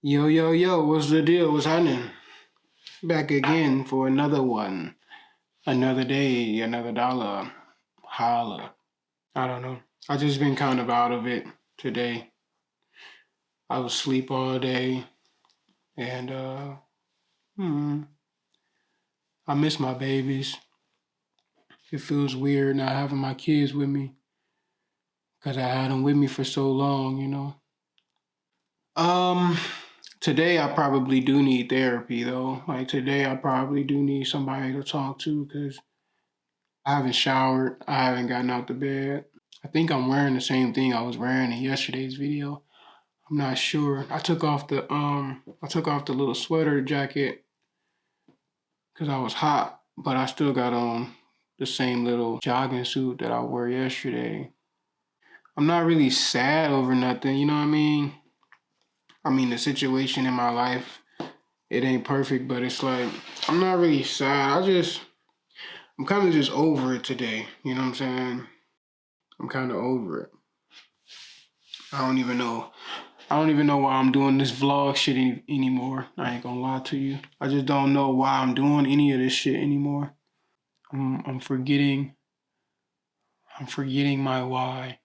Yo, yo, yo, what's the deal? What's happening? Back again for another one. Another day, another dollar. Holla. I don't know. I just been kind of out of it today. I was asleep all day and hmm, I miss my babies. It feels weird not having my kids with me because I had them with me for so long. Um, Today I probably do need therapy though. Like today I probably do need somebody to talk to because I haven't showered. I haven't gotten out the bed. I think I'm wearing the same thing I was wearing in yesterday's video. I'm not sure. I took off the little sweater jacket because I was hot, but I still got on the same little jogging suit that I wore yesterday. I'm not really sad over nothing, you know what I mean? I mean the situation in my life, it ain't perfect, but it's like I'm not really sad. I'm kind of just over it today. You know what I'm saying? I'm kind of over it. I don't even know. I don't even know why I'm doing this vlog shit anymore. I ain't gonna lie to you. I just don't know why I'm doing any of this shit anymore. I'm forgetting. I'm forgetting my why.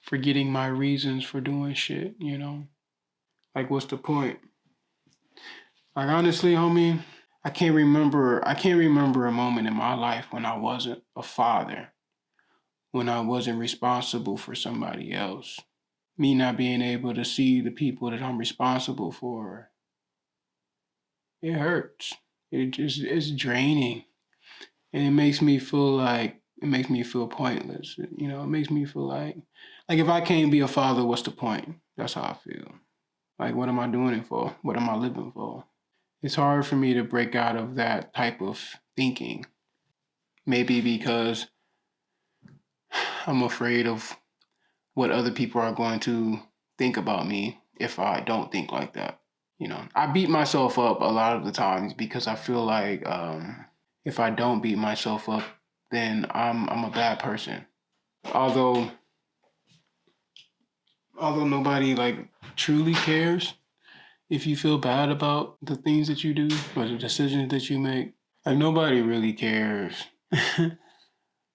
Forgetting my reasons for doing shit. Like what's the point? Like honestly, homie, I can't remember a moment in my life when I wasn't a father, when I wasn't responsible for somebody else. Me not being able to see the people that I'm responsible for, it hurts. It's draining. And it makes me feel pointless. It makes me feel like if I can't be a father, what's the point? That's how I feel. Like what am I doing it for? What am I living for? It's hard for me to break out of that type of thinking. Maybe because I'm afraid of what other people are going to think about me if I don't think like that. I beat myself up a lot of the times because I feel like if I don't beat myself up, then I'm a bad person. Although although nobody like truly cares if you feel bad about the things that you do or the decisions that you make. Like nobody really cares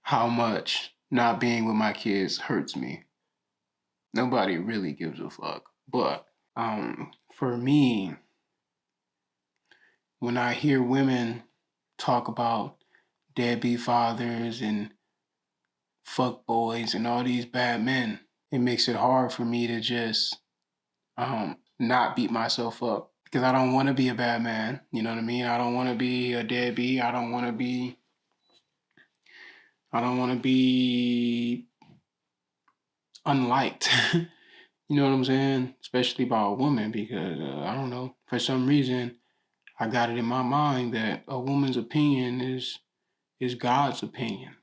how much not being with my kids hurts me. Nobody really gives a fuck. But for me, when I hear women talk about deadbeat fathers and fuck boys and all these bad men, it makes it hard for me to just not beat myself up because I don't want to be a bad man. You know what I mean? I don't want to be a deadbeat. I don't want to be unliked. You know what I'm saying? Especially by a woman because I don't know. For some reason, I got it in my mind that a woman's opinion is God's opinion.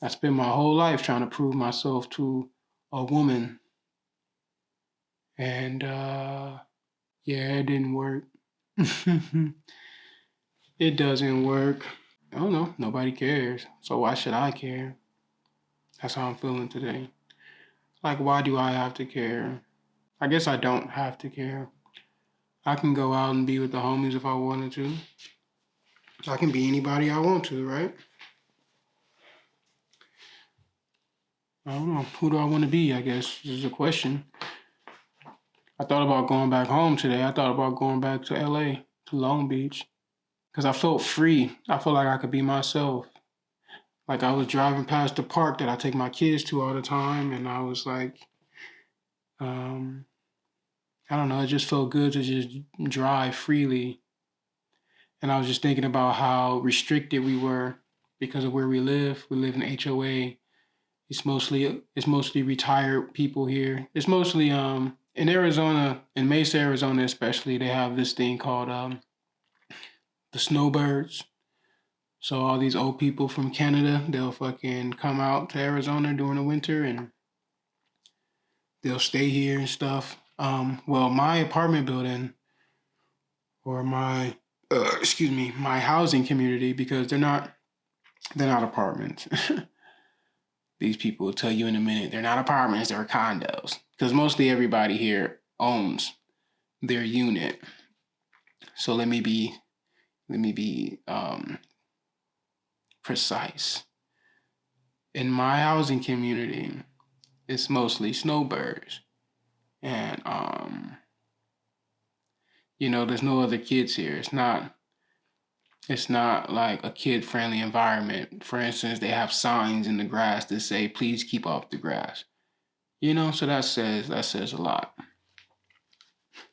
I spent my whole life trying to prove myself to a woman, and yeah, it didn't work. It doesn't work. I don't know. Nobody cares. So why should I care? That's how I'm feeling today. Like, why do I have to care? I guess I don't have to care. I can go out and be with the homies if I wanted to. I can be anybody I want to, right? I don't know. Who do I want to be? I guess is the question. I thought about going back home today. I thought about going back to LA, to Long Beach, because I felt free. I felt like I could be myself. Like I was driving past the park that I take my kids to all the time, and I was like, um, I don't know, it just felt good to just drive freely. And I was just thinking about how restricted we were because of where we live. We live in HOA. It's mostly retired people here. It's mostly in Arizona, in Mesa, Arizona especially, they have this thing called the snowbirds. So all these old people from Canada, they'll fucking come out to Arizona during the winter and they'll stay here and stuff. Well, my apartment building or my housing community, because they're not apartments. These people will tell you in a minute they're not apartments, they're condos, because mostly everybody here owns their unit. So let me be precise. In my housing community, it's mostly snowbirds, and there's no other kids here. It's not like a kid-friendly environment. For instance, they have signs in the grass that say, "Please keep off the grass." So that says a lot.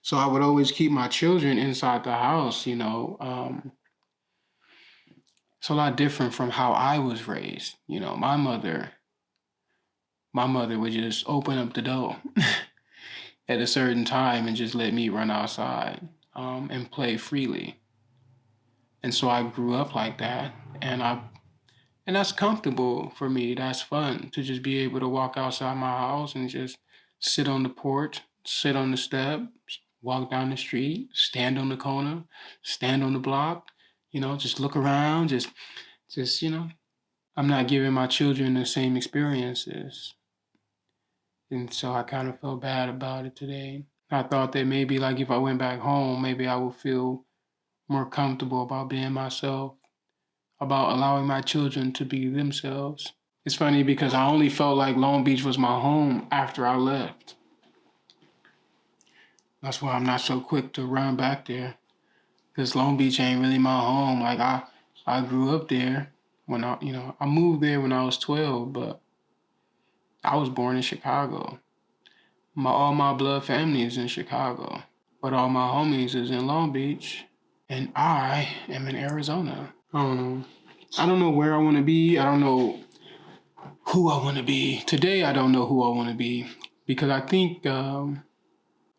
So I would always keep my children inside the house. It's a lot different from how I was raised. My mother would just open up the door at a certain time and just let me run outside and play freely. And so I grew up like that, and that's comfortable for me. That's fun to just be able to walk outside my house and just sit on the porch, sit on the steps, walk down the street, stand on the corner, stand on the block, just look around, just. I'm not giving my children the same experiences. And so I kind of felt bad about it today. I thought that maybe like if I went back home, maybe I would feel more comfortable about being myself, about allowing my children to be themselves. It's funny because I only felt like Long Beach was my home after I left. That's why I'm not so quick to run back there. Because Long Beach ain't really my home. Like I grew up there when I moved there when I was 12, but I was born in Chicago. All my blood family is in Chicago, but all my homies is in Long Beach, and I am in Arizona. I don't know. I don't know where I want to be. I don't know who I want to be. Today, I don't know who I want to be because I think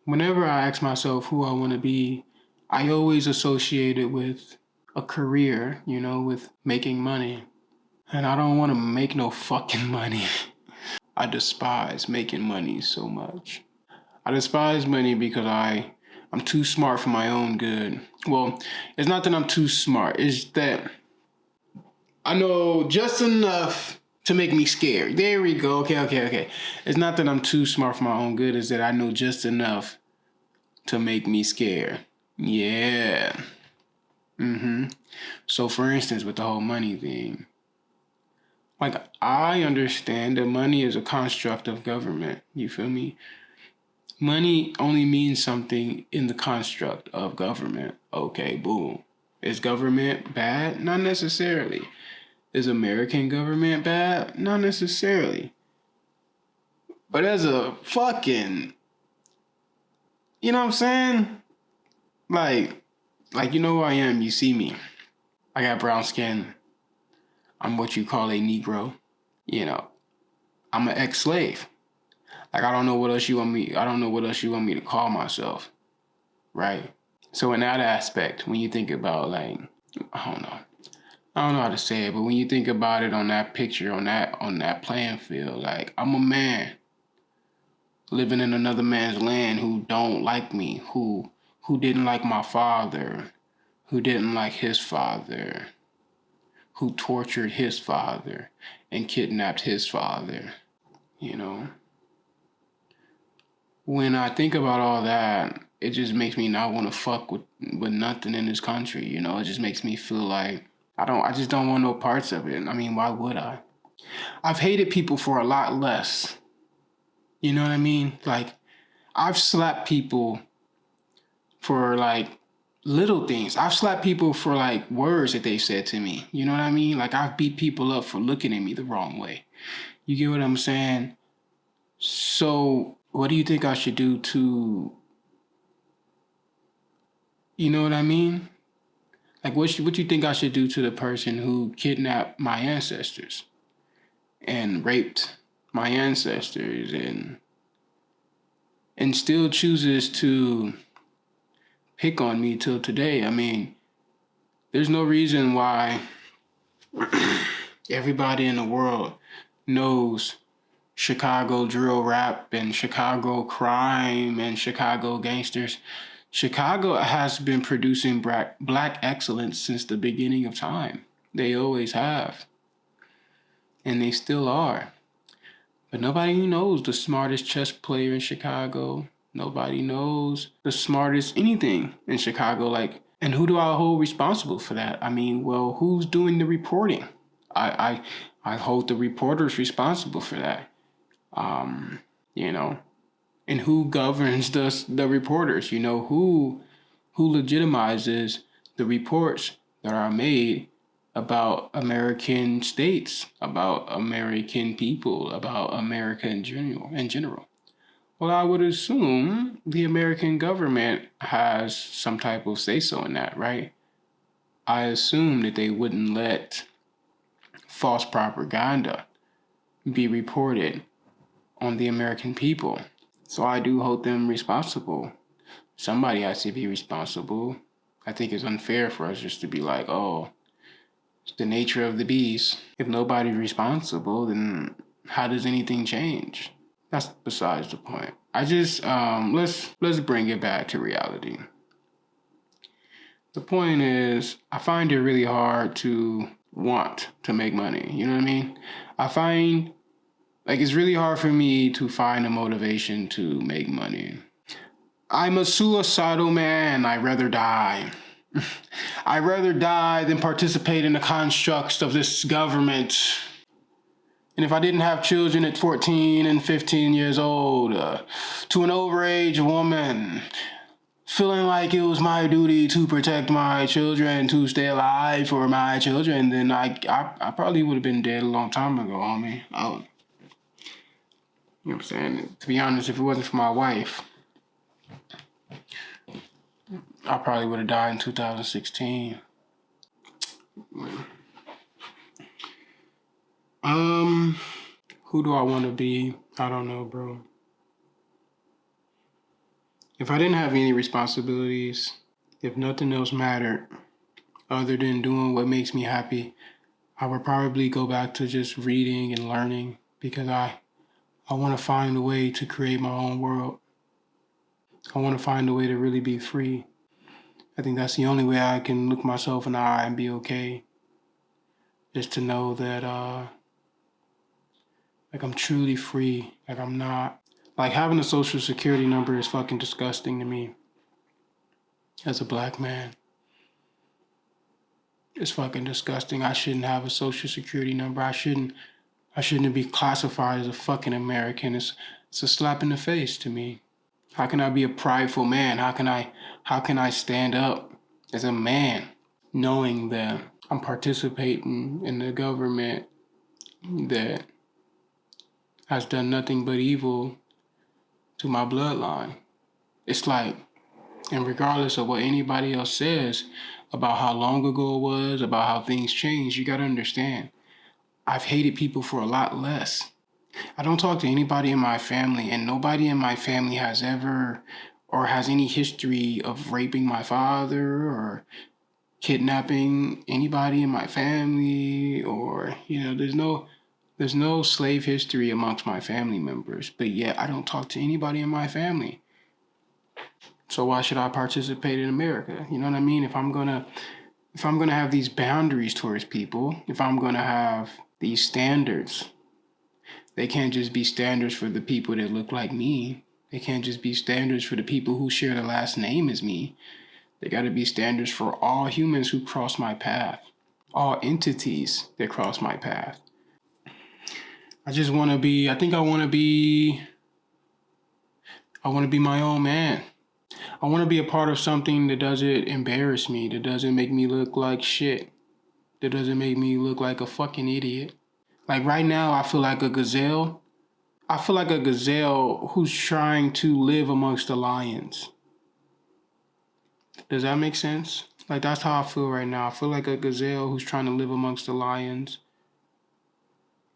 whenever I ask myself who I want to be, I always associate it with a career, with making money. And I don't want to make no fucking money. I despise making money so much. I despise money because I'm too smart for my own good. Well, it's not that I'm too smart. It's that I know just enough to make me scared. There we go. Okay. It's not that I'm too smart for my own good. It's that I know just enough to make me scared. Yeah. So for instance, with the whole money thing, like I understand that money is a construct of government. You feel me? Money only means something in the construct of government. Okay, boom. Is government bad? Not necessarily. Is American government bad? Not necessarily. But as a fucking, you know what I'm saying? Like you know who I am. You see me. I got brown skin. I'm what you call a Negro. I'm an ex-slave. Like I don't know what else you want me to call myself, right? So in that aspect, when you think about like, I don't know how to say it, but when you think about it on that picture, on that playing field, like I'm a man living in another man's land who don't like me, who didn't like my father, who didn't like his father, who tortured his father and kidnapped his father, When I think about all that, it just makes me not want to fuck with nothing in this country, It just makes me feel like I just don't want no parts of it. I mean, why would I? I've hated people for a lot less. You know what I mean? Like, I've slapped people for like little things. I've slapped people for like words that they said to me. You know what I mean? Like, I've beat people up for looking at me the wrong way. You get what I'm saying? So, what do you think I should do to, you know what I mean? Like, what you think I should do to the person who kidnapped my ancestors and raped my ancestors and still chooses to pick on me till today? I mean, there's no reason why everybody in the world knows Chicago drill rap and Chicago crime and Chicago gangsters. Chicago has been producing black excellence since the beginning of time. They always have. And they still are. But nobody knows the smartest chess player in Chicago, Nobody knows the smartest anything in Chicago. Like, and who do I hold responsible for that? I mean, well, who's doing the reporting? I hold the reporters responsible for that. You know, and who governs the reporters? You know, who legitimizes the reports that are made about American states, about American people, about America in general. Well, I would assume the American government has some type of say-so in that, right? I assume that they wouldn't let false propaganda be reported on the American people. So I do hold them responsible. Somebody has to be responsible. I think it's unfair for us just to be like, oh, it's the nature of the beast. If nobody's responsible, then how does anything change? That's besides the point. I just let's bring it back to reality. The point is, I find it really hard to want to make money. You know what I mean? I find like it's really hard for me to find a motivation to make money. I'm a suicidal man. I'd rather die. I'd rather die than participate in the constructs of this government. And if I didn't have children at 14 and 15 years old, to an overage woman, feeling like it was my duty to protect my children, to stay alive for my children, then I probably would have been dead a long time ago, homie. You know what I'm saying? To be honest, if it wasn't for my wife, I probably would have died in 2016. Who do I want to be? I don't know, bro. If I didn't have any responsibilities, if nothing else mattered other than doing what makes me happy, I would probably go back to just reading and learning because I want to find a way to create my own world. I want to find a way to really be free. I think that's the only way I can look myself in the eye and be okay. Just to know that, like I'm truly free. Like I'm not, like having a social security number is fucking disgusting to me. As a black man. It's fucking disgusting. I shouldn't have a social security number. I shouldn't be classified as a fucking American. It's a slap in the face to me. How can I be a prideful man? How can I stand up as a man knowing that I'm participating in the government that has done nothing but evil to my bloodline? It's like, and regardless of what anybody else says about how long ago it was, about how things changed, you gotta understand, I've hated people for a lot less. I don't talk to anybody in my family, and nobody in my family has ever or has any history of raping my father or kidnapping anybody in my family, or, you know, there's no slave history amongst my family members, but yet I don't talk to anybody in my family. So why should I participate in America? You know what I mean? If I'm gonna have these boundaries towards people, if I'm gonna have these standards, they can't just be standards for the people that look like me. They can't just be standards for the people who share the last name as me. They gotta be standards for all humans who cross my path, all entities that cross my path. I want to be my own man. I want to be a part of something that doesn't embarrass me, that doesn't make me look like shit, that doesn't make me look like a fucking idiot. Like right now, I feel like a gazelle. I feel like a gazelle who's trying to live amongst the lions. Does that make sense? Like that's how I feel right now. I feel like a gazelle who's trying to live amongst the lions.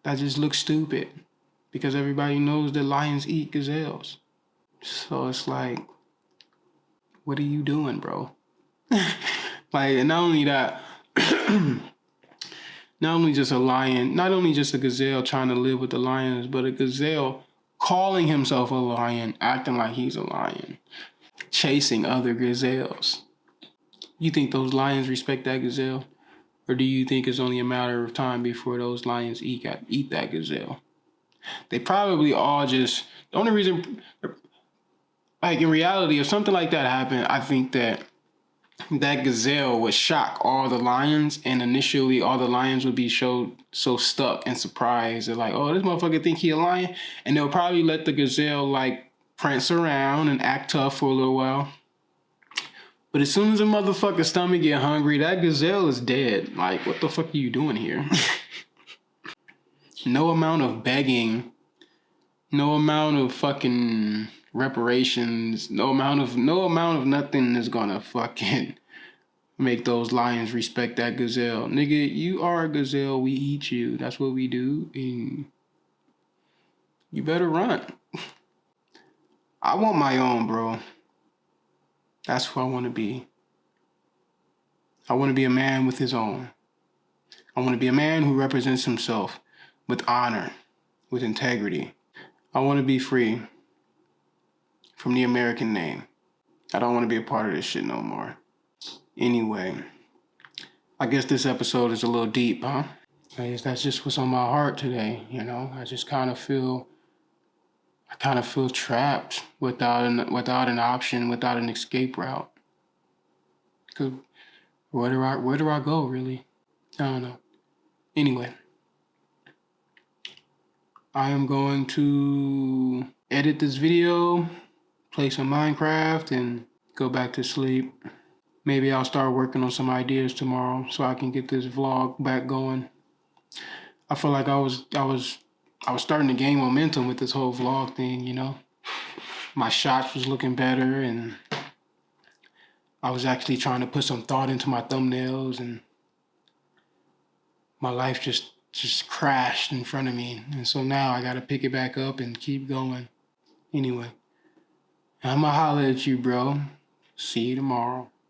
That just looks stupid because everybody knows that lions eat gazelles. So it's like, what are you doing, bro? Like, and not only that, not only just a gazelle trying to live with the lions, but a gazelle calling himself a lion, acting like he's a lion, chasing other gazelles. You think those lions respect that gazelle? Or do you think it's only a matter of time before those lions eat that gazelle? They probably all just, the only reason, Like in reality, if something like that happened, I think that gazelle would shock all the lions, and initially all the lions would be so stuck and surprised. They're like, "Oh, this motherfucker think he a lion," and they'll probably let the gazelle like prance around and act tough for a little while. But as soon as a motherfucker's stomach get hungry, that gazelle is dead. Like, what the fuck are you doing here? No amount of begging, no amount of fucking reparations, no amount of nothing is gonna fucking make those lions respect that gazelle. Nigga, you are a gazelle, we eat you. That's what we do, and you better run. I want my own, bro. That's who I want to be. I want to be a man with his own. I want to be a man who represents himself with honor, with integrity. I want to be free from the American name. I don't want to be a part of this shit no more. Anyway, I guess this episode is a little deep, huh? I guess that's just what's on my heart today, you know? I kind of feel trapped without an option, without an escape route. Cause where do I go, really? I don't know. Anyway, I am going to edit this video, play some Minecraft, and go back to sleep. Maybe I'll start working on some ideas tomorrow so I can get this vlog back going. I feel like I was starting to gain momentum with this whole vlog thing, you know? My shots was looking better, and I was actually trying to put some thought into my thumbnails, and my life just crashed in front of me. And so now I gotta pick it back up and keep going. Anyway, I'ma holler at you, bro. See you tomorrow.